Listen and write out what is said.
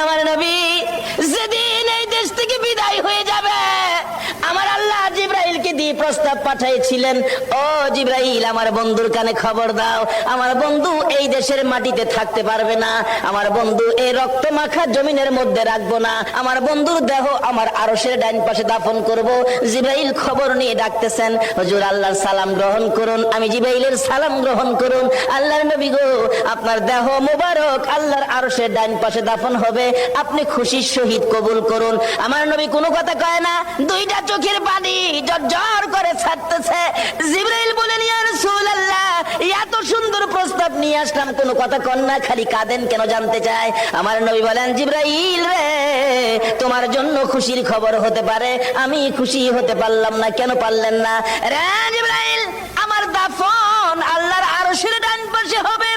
আমার নবী যেদিন এই দেশ থেকে বিদায় হয়ে যাবে, আমার আল্লাহ জিবরাইলকে দিয়ে প্রস্তাব পাঠিয়েছিলেন, ও জিবরাইল, আমার বন্ধুর কানে খবর দাও, আমার বন্ধু এই দেশের মাটিতে থাকতে পারবে না, আমার বন্ধু এই রক্ত মাখা জমিনের মধ্যে রাখবো না, আমার বন্ধুর দেহ আমার আরশের ডাইন পাশে দাফন করব। জিবরাইল খবর নিয়ে ডাকতেছেন, হুজুর আল্লাহর সালাম গ্রহণ করুন। আমি জিবরাইলের সালাম গ্রহণ করুন। আল্লাহর নবী গো, আপনার দেহ মোবারক আল্লাহর আরশের ডাইন পাশে দাফন হবে, আপনি খুশির সহিত কবুল করুন। আমার নবী কোনো কথা কয় না, দুইটা চোখের পানি ঝরঝর করে ছাড়তেছে। জিবরাইল বলেন, ইয়া রাসূলুল্লাহ, এত সুন্দর প্রস্তাব নিয়ে আসলাম, কোনো কথা কন না, খালি কাঁদেন কেন জানতে চাই। আমার নবী বলেন, জিবরাইল রে, তোমার জন্য খুশির খবর হতে পারে, আমি খুশি হতে পারলাম না। কেন পারলেন না? রে জিবরাইল, আমার দাফন আল্লাহর আরশের ডান পাশে হবে,